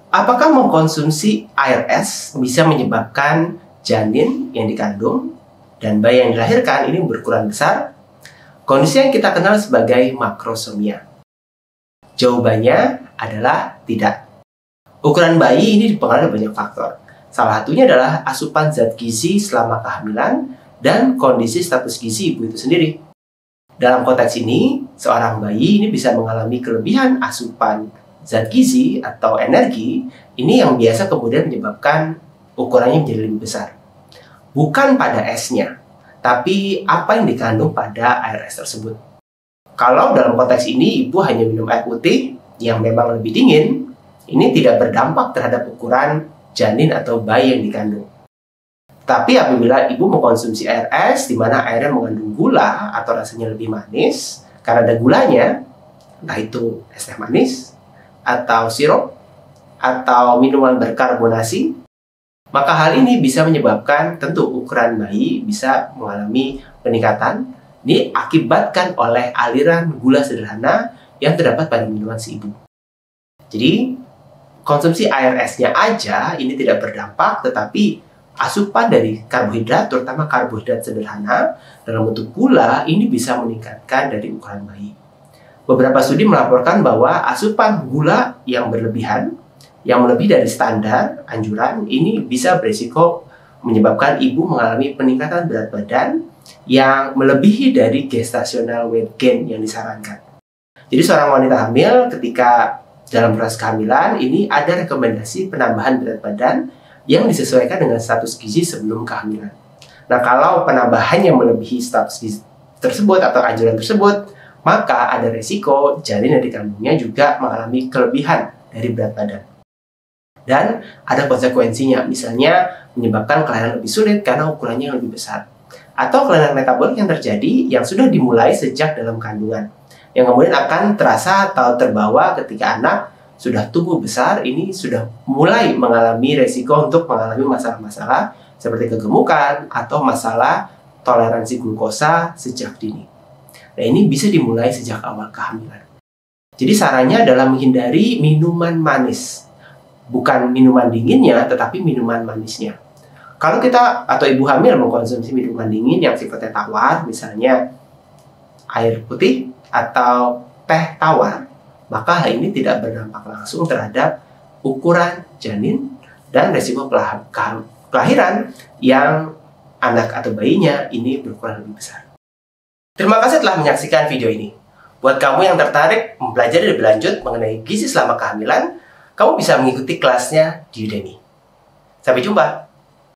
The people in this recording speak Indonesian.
Apakah mengkonsumsi air es bisa menyebabkan janin yang dikandung dan bayi yang dilahirkan ini berkurang besar? Kondisi yang kita kenal sebagai makrosomia. Jawabannya adalah tidak. Ukuran bayi ini dipengaruhi banyak faktor. Salah satunya adalah asupan zat gizi selama kehamilan dan kondisi status gizi ibu itu sendiri. Dalam konteks ini, seorang bayi ini bisa mengalami kelebihan asupan zat gizi atau energi, ini yang biasa kemudian menyebabkan ukurannya menjadi lebih besar. Bukan pada esnya, tapi apa yang dikandung pada air es tersebut. Kalau dalam konteks ini ibu hanya minum air putih yang memang lebih dingin, ini tidak berdampak terhadap ukuran janin atau bayi yang dikandung. Tapi apabila ibu mengkonsumsi air es di mana airnya mengandung gula atau rasanya lebih manis, karena ada gulanya, entah itu es teh manis, atau sirup, atau minuman berkarbonasi, maka hal ini bisa menyebabkan tentu ukuran bayi bisa mengalami peningkatan diakibatkan oleh aliran gula sederhana yang terdapat pada minuman si ibu. Jadi, konsumsi air esnya aja ini tidak berdampak, tetapi asupan dari karbohidrat, terutama karbohidrat sederhana dalam bentuk gula, ini bisa meningkatkan dari ukuran bayi. Beberapa studi melaporkan bahwa asupan gula yang berlebihan, yang melebihi dari standar anjuran, ini bisa berisiko menyebabkan ibu mengalami peningkatan berat badan yang melebihi dari gestational weight gain yang disarankan. Jadi seorang wanita hamil ketika dalam proses kehamilan, ini ada rekomendasi penambahan berat badan yang disesuaikan dengan status gizi sebelum kehamilan. Nah, kalau penambahannya melebihi status gizi tersebut atau anjuran tersebut, maka ada resiko janin yang dikandungnya juga mengalami kelebihan dari berat badan. Dan ada konsekuensinya, misalnya menyebabkan kelainan lebih sulit karena ukurannya lebih besar. Atau kelainan metabolik yang terjadi yang sudah dimulai sejak dalam kandungan, yang kemudian akan terasa atau terbawa ketika anak sudah tumbuh besar, ini sudah mulai mengalami resiko untuk mengalami masalah-masalah seperti kegemukan atau masalah toleransi glukosa sejak dini. Nah, ini bisa dimulai sejak awal kehamilan. Jadi sarannya adalah menghindari minuman manis. Bukan minuman dinginnya, tetapi minuman manisnya. Kalau kita atau ibu hamil mengkonsumsi minuman dingin yang sifatnya tawar, misalnya air putih atau teh tawar, maka hal ini tidak berdampak langsung terhadap ukuran janin dan resiko kelahiran yang anak atau bayinya ini berukuran lebih besar. Terima kasih telah menyaksikan video ini. Buat kamu yang tertarik mempelajari lebih lanjut mengenai gizi selama kehamilan, kamu bisa mengikuti kelasnya di Udemy. Sampai jumpa!